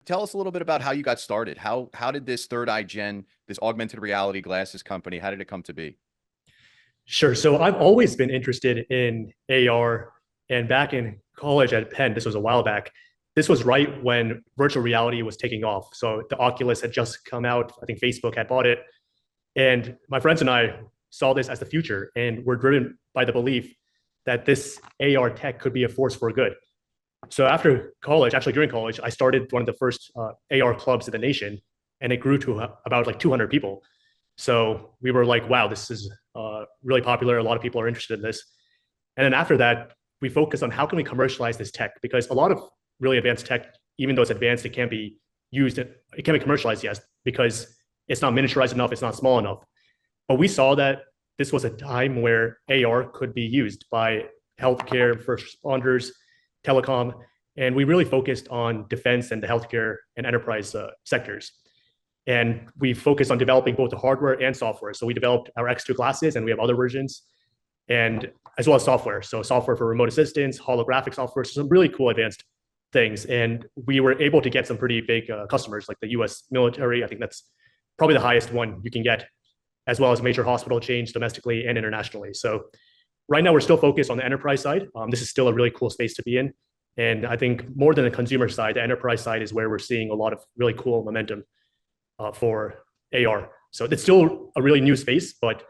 tell us a little bit about how you got started. How did this ThirdEye Gen, this augmented reality glasses company, how did it come to be? Sure. So I've always been interested in AR. And back in college at Penn, this was a while back, this was right when virtual reality was taking off. So the Oculus had just come out. I think Facebook had bought it. And my friends and I saw this as the future and were driven by the belief that this AR tech could be a force for good. So after college, actually during college, I started one of the first AR clubs in the nation, and it grew to about like 200 people. So we were like, wow, this is really popular. A lot of people are interested in this. And then after that, we focused on how can we commercialize this tech, because a lot of really advanced tech, even though it's advanced, it can't be used. It can't be commercialized, yes, because it's not miniaturized enough. It's not small enough. But we saw that this was a time where AR could be used by healthcare, first responders, telecom, and we really focused on defense and the healthcare and enterprise sectors. And we focused on developing both the hardware and software. So we developed our X2 glasses, and we have other versions, and as well as software. So software for remote assistance, holographic software, so some really cool advanced things. And we were able to get some pretty big customers like the US military. I think that's probably the highest one you can get, as well as major hospital chains domestically and internationally. So right now we're still focused on the enterprise side. This is still a really cool space to be in. And I think more than the consumer side, the enterprise side is where we're seeing a lot of really cool momentum for AR. So it's still a really new space, but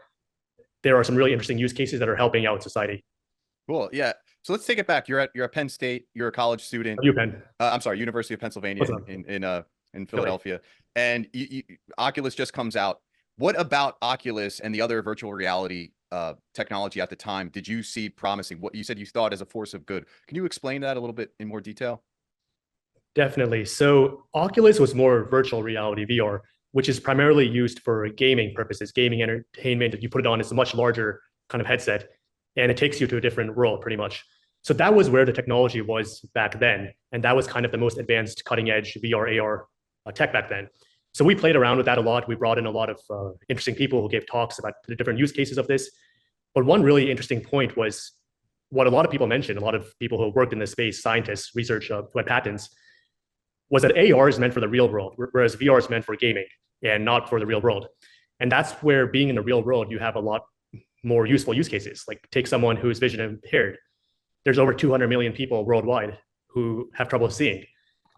there are some really interesting use cases that are helping out society. Cool. Yeah. So let's take it back. You're at Penn State. You're a college student. UPenn. I'm sorry, University of Pennsylvania in Philadelphia. And Oculus just comes out. What about Oculus and the other virtual reality technology at the time did you see promising? What you said you thought as a force of good. Can you explain that a little bit in more detail? Definitely. So Oculus was more virtual reality, VR, which is primarily used for gaming purposes, gaming entertainment. You put it on, it's a much larger kind of headset, and it takes you to a different world pretty much. So that was where the technology was back then. And that was kind of the most advanced cutting edge VR, AR tech back then. So we played around with that a lot. We brought in a lot of interesting people who gave talks about the different use cases of this. But one really interesting point was what a lot of people mentioned, a lot of people who worked in this space, scientists, research, who had patents, was that AR is meant for the real world, whereas VR is meant for gaming and not for the real world. And that's where being in the real world, you have a lot more useful use cases. Like take someone who is vision impaired. There's over 200 million people worldwide who have trouble seeing.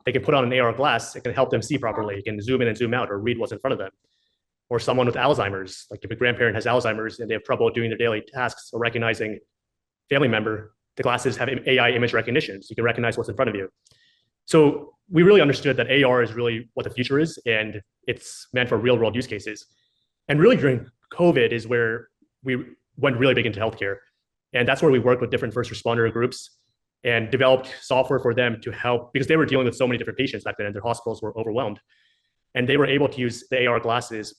They can put on an AR glass, it can help them see properly. It can zoom in and zoom out or read what's in front of them. Or someone with Alzheimer's, like if a grandparent has Alzheimer's and they have trouble doing their daily tasks or recognizing family member, the glasses have AI image recognition, so you can recognize what's in front of you. So we really understood that AR is really what the future is, and it's meant for real world use cases. And really during COVID is where we went really big into healthcare. And that's where we worked with different first responder groups and developed software for them to help, because they were dealing with so many different patients back then and their hospitals were overwhelmed. And they were able to use the AR glasses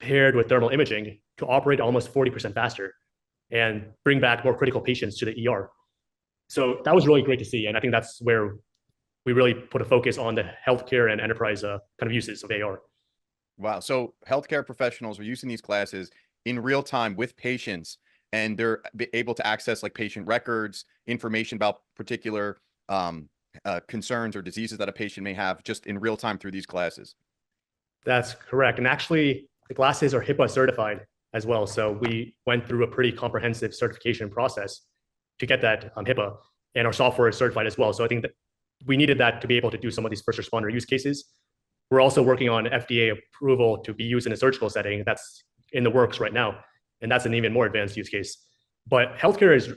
paired with thermal imaging to operate almost 40% faster and bring back more critical patients to the ER. So that was really great to see. And I think that's where we really put a focus on the healthcare and enterprise kind of uses of AR. Wow. So healthcare professionals are using these classes in real time with patients, and they're able to access like patient records, information about particular concerns or diseases that a patient may have just in real time through these classes. That's correct. And actually, the glasses are HIPAA certified as well. So we went through a pretty comprehensive certification process to get that HIPAA, and our software is certified as well. So I think that we needed that to be able to do some of these first responder use cases. We're also working on FDA approval to be used in a surgical setting. That's in the works right now. And that's an even more advanced use case. But healthcare is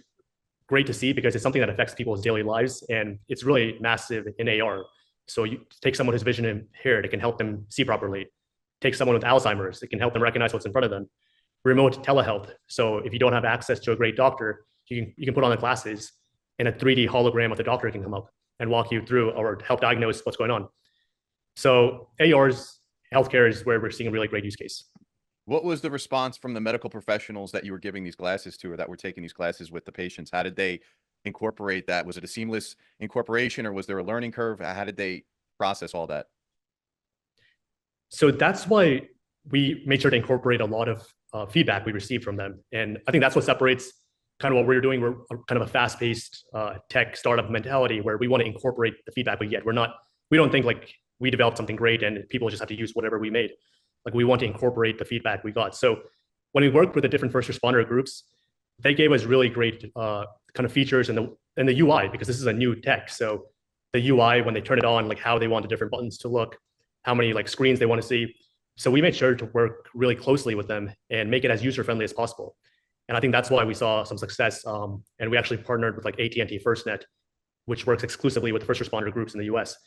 great to see because it's something that affects people's daily lives. And it's really massive in AR. So you take someone who's vision impaired, it can help them see properly. Take someone with Alzheimer's, it can help them recognize what's in front of them. Remote telehealth. So if you don't have access to a great doctor, you can put on the glasses and a 3D hologram of the doctor can come up and walk you through or help diagnose what's going on. So AR's healthcare is where we're seeing a really great use case. What was the response from the medical professionals that you were giving these classes to, or that were taking these classes with the patients? How did they incorporate that? Was it a seamless incorporation, or was there a learning curve? How did they process all that? So that's why we made sure to incorporate a lot of feedback we received from them. And I think that's what separates kind of what we're doing. We're kind of a fast-paced tech startup mentality where we want to incorporate the feedback we get. We don't think like we developed something great and people just have to use whatever we made. Like we want to incorporate the feedback we got. So when we worked with the different first responder groups, they gave us really great kind of features in the UI, because this is a new tech. So the UI, when they turn it on, like how they want the different buttons to look, how many like screens they want to see. So we made sure to work really closely with them and make it as user-friendly as possible. And I think that's why we saw some success. And we actually partnered with like AT&T FirstNet, which works exclusively with first responder groups in the US,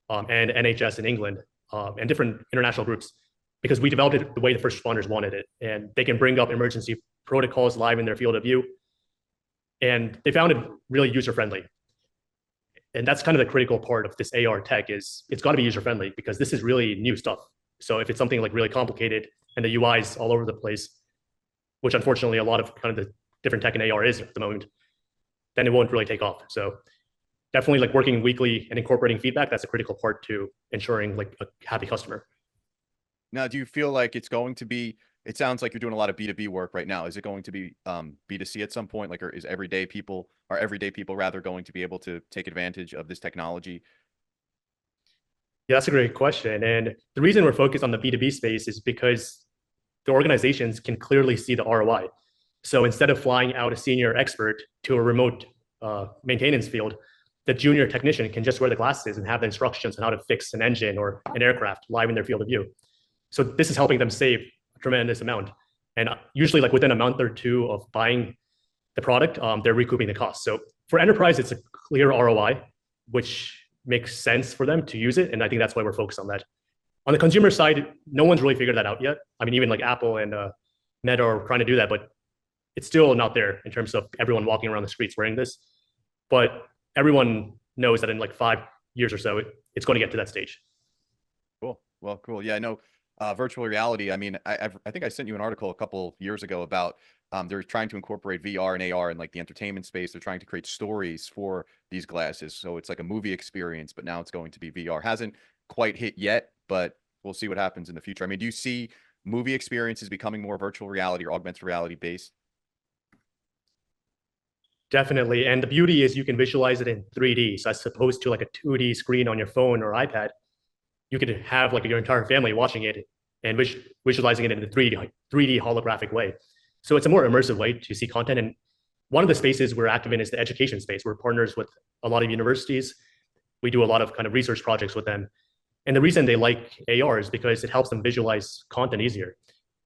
and NHS in England, and different international groups, because we developed it the way the first responders wanted it. And they can bring up emergency protocols live in their field of view. And they found it really user-friendly. And that's kind of the critical part of this AR tech, is it's got to be user-friendly, because this is really new stuff. So if it's something like really complicated and the UI is all over the place, which unfortunately a lot of kind of the different tech in AR is at the moment, then it won't really take off. So definitely like working weekly and incorporating feedback, that's a critical part to ensuring like a happy customer. Now, do you feel like it's going to be, it sounds like you're doing a lot of B2B work right now. Is it going to be B2C at some point? Like, or is everyday people rather going to be able to take advantage of this technology? Yeah, that's a great question. And the reason we're focused on the B2B space is because the organizations can clearly see the ROI. So instead of flying out a senior expert to a remote maintenance field, the junior technician can just wear the glasses and have the instructions on how to fix an engine or an aircraft live in their field of view. So this is helping them save a tremendous amount. And usually like within a month or two of buying the product, they're recouping the cost. So for enterprise, it's a clear ROI, which makes sense for them to use it. And I think that's why we're focused on that. On the consumer side, no one's really figured that out yet. I mean, even like Apple and Meta are trying to do that, but it's still not there in terms of everyone walking around the streets wearing this. But everyone knows that in like 5 years or so, it's going to get to that stage. Cool. Well, cool. Yeah, I know virtual reality. I mean, I think I sent you an article a couple years ago about they're trying to incorporate VR and AR in like the entertainment space. They're trying to create stories for these glasses. So it's like a movie experience, but now it's going to be VR. Hasn't quite hit yet, but we'll see what happens in the future. I mean, do you see movie experiences becoming more virtual reality or augmented reality based? Definitely. And the beauty is you can visualize it in 3D. So as opposed to like a 2D screen on your phone or iPad, you could have like your entire family watching it and visualizing it in a 3D holographic way. So it's a more immersive way to see content. And one of the spaces we're active in is the education space. We're partners with a lot of universities. We do a lot of kind of research projects with them. And the reason they like AR is because it helps them visualize content easier.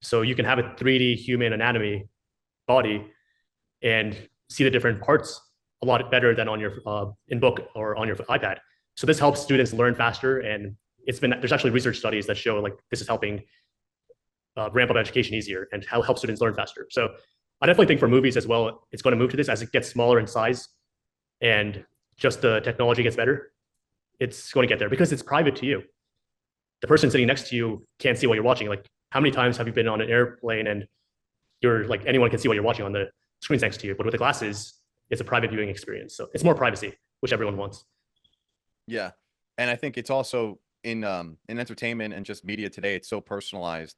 So you can have a 3D human anatomy body and see the different parts a lot better than on your in book or on your iPad. So this helps students learn faster. And there's actually research studies that show like this is helping ramp up education easier and help students learn faster. So I definitely think for movies as well, it's going to move to this as it gets smaller in size and just the technology gets better. It's going to get there because it's private to you. The person sitting next to you can't see what you're watching. Like, how many times have you been on an airplane and you're like, anyone can see what you're watching on the screens next to you? But with the glasses, it's a private viewing experience. So it's more privacy, which everyone wants. Yeah. And I think it's also in entertainment and just media today, it's so personalized.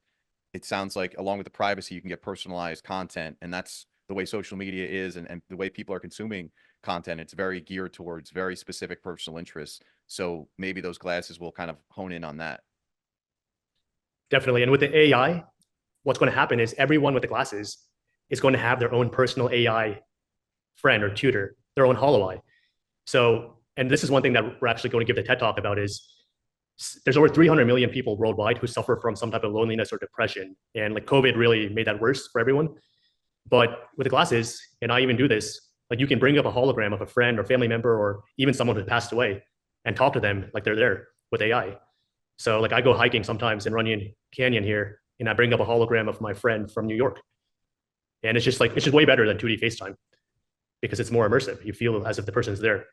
It sounds like along with the privacy, you can get personalized content. And that's the way social media is and the way people are consuming content. It's very geared towards very specific personal interests. So maybe those glasses will kind of hone in on that. Definitely. And with the AI, what's going to happen is everyone with the glasses is going to have their own personal AI friend or tutor, their own HoloEye. So, and this is one thing that we're actually going to give the TED Talk about is there's over 300 million people worldwide who suffer from some type of loneliness or depression. And like COVID really made that worse for everyone. But with the glasses, and I even do this, like you can bring up a hologram of a friend or family member or even someone who passed away and talk to them like they're there with AI. So like I go hiking sometimes in Runyon Canyon here, and I bring up a hologram of my friend from New York. And it's just way better than 2D FaceTime because it's more immersive. You feel as if the person's there.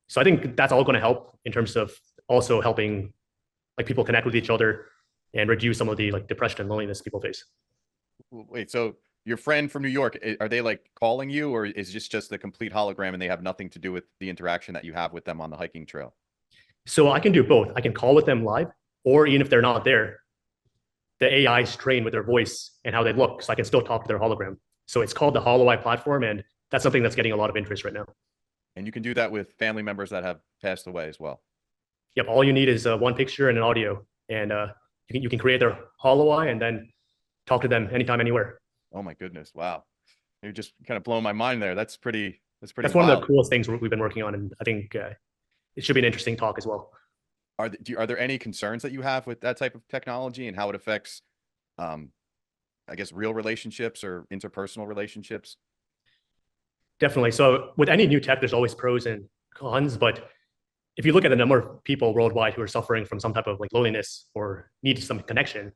So I think that's all going to help in terms of also helping like people connect with each other and reduce some of the like depression and loneliness people face. Wait, so your friend from New York, are they like calling you, or is this just the complete hologram and they have nothing to do with the interaction that you have with them on the hiking trail? So I can do both. I can call with them live, or even if they're not there, the AI is trained with their voice and how they look. So I can still talk to their hologram. So it's called the HoloEye platform. And that's something that's getting a lot of interest right now. And you can do that with family members that have passed away as well. Yep, all you need is one picture and an audio, and you can create their hollow eye and then talk to them anytime, anywhere. Oh my goodness. Wow. You're just kind of blowing my mind there. That's pretty That's one of the wild. coolest things we've been working on, and I think it should be an interesting talk as well. Are there any concerns that you have with that type of technology and how it affects, um, I guess, real relationships or interpersonal relationships? Definitely. So with any new tech, there's always pros and cons, but if you look at the number of people worldwide who are suffering from some type of like loneliness or need some connection,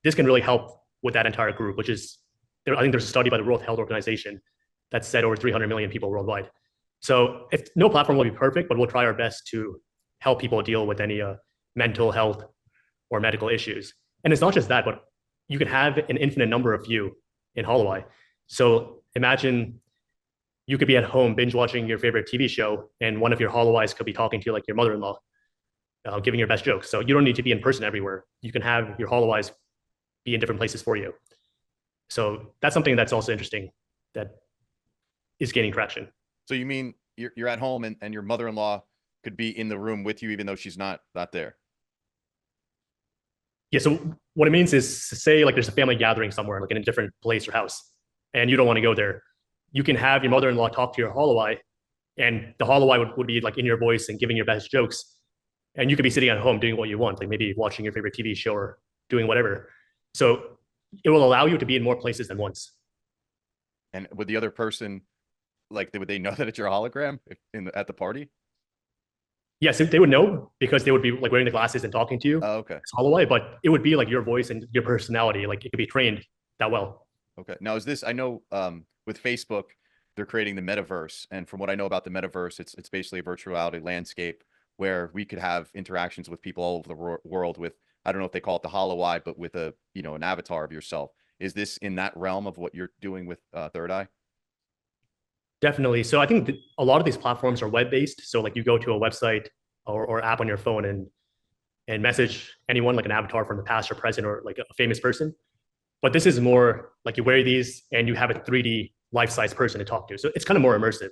this can really help with that entire group, which is there. I think there's a study by the World Health Organization that said over 300 million people worldwide. So if no platform will be perfect, but we'll try our best to help people deal with any mental health or medical issues. And it's not just that, but you can have an infinite number of you in HoloEye. So imagine you could be at home binge watching your favorite TV show, and one of your HoloEyes could be talking to you like your mother-in-law, giving your best jokes. So you don't need to be in person everywhere. You can have your HoloEyes be in different places for you. So that's something that's also interesting that is gaining traction. So you mean you're at home and your mother-in-law could be in the room with you even though she's not there? Yeah, so what it means is, say like there's a family gathering somewhere, like in a different place or house, and you don't want to go there. You can have your mother-in-law talk to your HoloEye, and the HoloEye would be like in your voice and giving your best jokes. And you could be sitting at home doing what you want, like maybe watching your favorite TV show or doing whatever. So it will allow you to be in more places than once. And would the other person, like, would they know that it's your hologram at the party? Yes, they would know because they would be like wearing the glasses and talking to you. Oh, okay. It's HoloEye, but it would be like your voice and your personality. Like it could be trained that well. Okay. Now, is this, I know with Facebook, they're creating the metaverse. And from what I know about the metaverse, it's basically a virtual reality landscape where we could have interactions with people all over the world with, I don't know if they call it the HoloEye, but with a, an avatar of yourself. Is this in that realm of what you're doing with ThirdEye? Definitely. So I think a lot of these platforms are web-based. So like you go to a website or app on your phone and message anyone, like an avatar from the past or present or like a famous person. But this is more like you wear these and you have a 3D life-size person to talk to. So it's kind of more immersive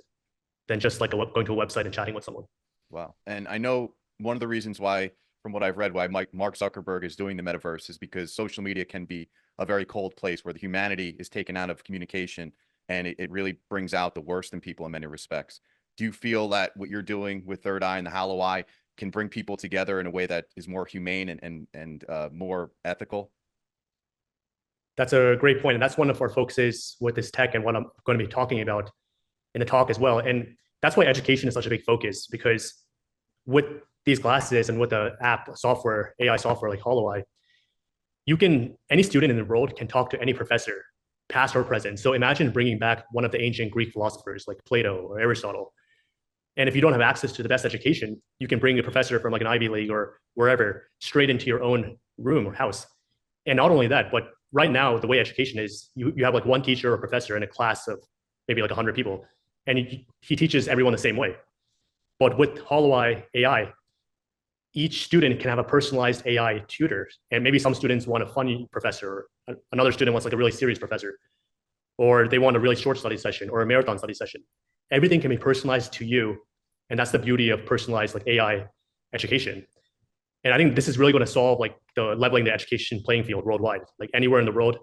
than just like going to a website and chatting with someone. Wow. And I know one of the reasons why, from what I've read, why Mark Zuckerberg is doing the metaverse is because social media can be a very cold place where the humanity is taken out of communication, and it really brings out the worst in people in many respects. Do you feel that what you're doing with ThirdEye and the HoloEye can bring people together in a way that is more humane and more ethical? That's a great point. And that's one of our focuses with this tech and what I'm going to be talking about in the talk as well. And that's why education is such a big focus, because with these glasses and with the app software, AI software like HoloEye, any student in the world can talk to any professor, past or present. So imagine bringing back one of the ancient Greek philosophers like Plato or Aristotle. And if you don't have access to the best education, you can bring a professor from like an Ivy League or wherever straight into your own room or house. And not only that, but right now, the way education is, you have like one teacher or professor in a class of maybe like 100 people, and he teaches everyone the same way. But with HoloEye AI, each student can have a personalized AI tutor. And maybe some students want a funny professor, or another student wants like a really serious professor, or they want a really short study session or a marathon study session. Everything can be personalized to you. And that's the beauty of personalized like AI education. And I think this is really going to solve like the leveling the education playing field worldwide. Like anywhere in the world,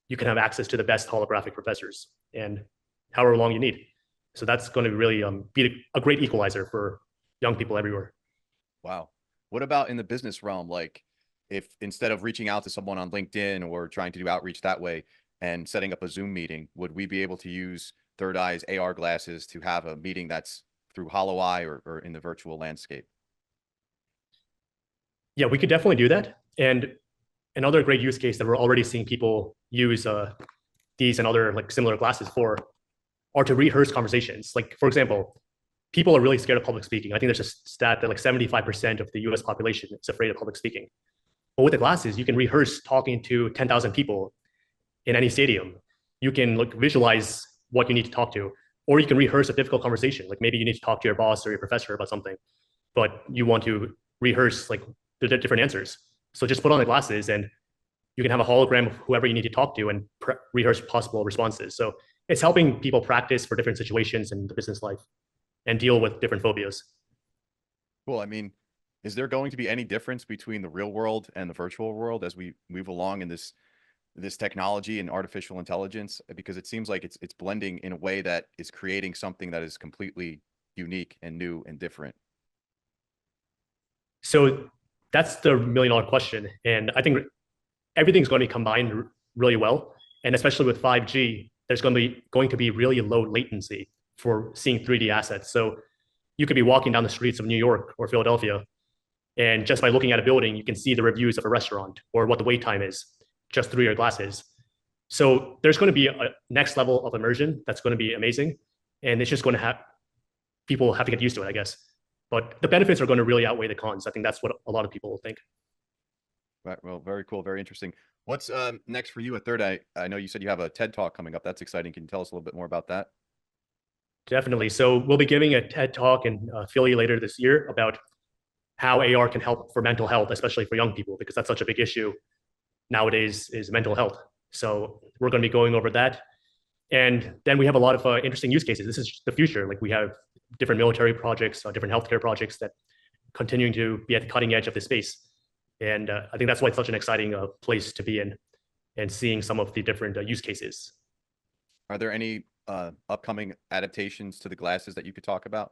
you can have access to the best holographic professors and however long you need. So that's going to really be a great equalizer for young people everywhere. Wow. What about in the business realm? Like if instead of reaching out to someone on LinkedIn or trying to do outreach that way and setting up a Zoom meeting, would we be able to use ThirdEye's AR glasses to have a meeting that's through HoloEye or in the virtual landscape? Yeah, we could definitely do that. And another great use case that we're already seeing people use these and other like similar glasses for are to rehearse conversations. Like for example, people are really scared of public speaking. I think there's a stat that like 75% of the US population is afraid of public speaking. But with the glasses, you can rehearse talking to 10,000 people in any stadium. You can like visualize what you need to talk to, or you can rehearse a difficult conversation. Like maybe you need to talk to your boss or your professor about something, but you want to rehearse like the different answers. So just put on the glasses and you can have a hologram of whoever you need to talk to and rehearse possible responses. So it's helping people practice for different situations in the business life and deal with different phobias. Cool. I mean, Is there going to be any difference between the real world and the virtual world as we move along in this technology and artificial intelligence? Because it seems like it's blending in a way that is creating something that is completely unique and new and different. So that's the million-dollar question. And I think everything's going to be combined really well. And especially with 5G, there's going to be really low latency for seeing 3D assets. So you could be walking down the streets of New York or Philadelphia, and just by looking at a building, you can see the reviews of a restaurant or what the wait time is just through your glasses. So there's going to be a next level of immersion that's going to be amazing. And it's just going to have people have to get used to it, I guess. But the benefits are going to really outweigh the cons. I think that's what a lot of people will think. Right. Well, very cool. Very interesting. What's next for you at Third Eye? I know you said you have a TED Talk coming up. That's exciting. Can you tell us a little bit more about that? Definitely. So we'll be giving a TED Talk in Philly later this year about how AR can help for mental health, especially for young people, because that's such a big issue nowadays is mental health. So we're going to be going over that. And then we have a lot of interesting use cases. This is the future. Like we have different military projects, different healthcare projects that continuing to be at the cutting edge of the space. And I think that's why it's such an exciting place to be in and seeing some of the different use cases. Are there any upcoming adaptations to the glasses that you could talk about?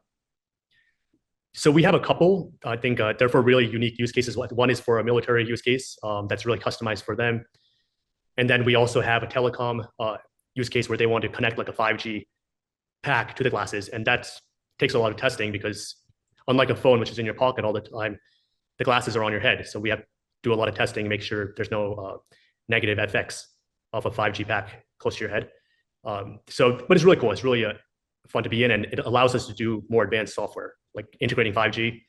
So we have a couple. I think they're for really unique use cases. One is for a military use case that's really customized for them. And then we also have a telecom use case where they want to connect like a 5G pack to the glasses. And that takes a lot of testing because unlike a phone, which is in your pocket all the time, the glasses are on your head. So we have to do a lot of testing, make sure there's no negative effects of a 5G pack close to your head. But it's really cool. It's really fun to be in, and it allows us to do more advanced software, like integrating 5G.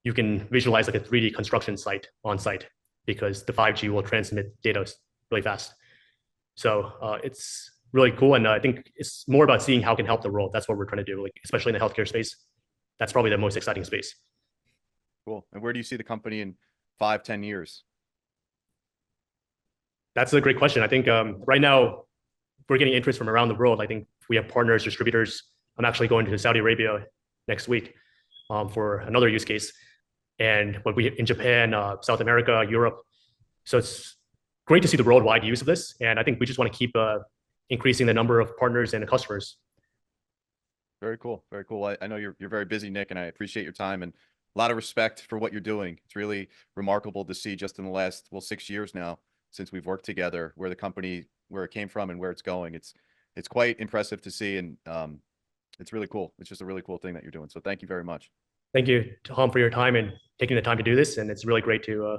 You can visualize like a 3D construction site on site because the 5G will transmit data really fast. So it's really cool. And I think it's more about seeing how it can help the world. That's what we're trying to do, like, especially in the healthcare space. That's probably the most exciting space. Cool. And where do you see the company in 5-10 years? That's a great question. I think right now we're getting interest from around the world. I think we have partners, distributors. I'm actually going to Saudi Arabia next week for another use case. And what we in Japan, South America, Europe. So it's great to see the worldwide use of this. And I think we just want to keep increasing the number of partners and customers. Very cool. Very cool. I know you're very busy, Nick, and I appreciate your time and a lot of respect for what you're doing. It's really remarkable to see just in the last, 6 years now since we've worked together, where the company, where it came from and where it's going. It's quite impressive to see, and it's really cool. It's just a really cool thing that you're doing. So thank you very much. Thank you, Tom, for your time and taking the time to do this. And it's really great to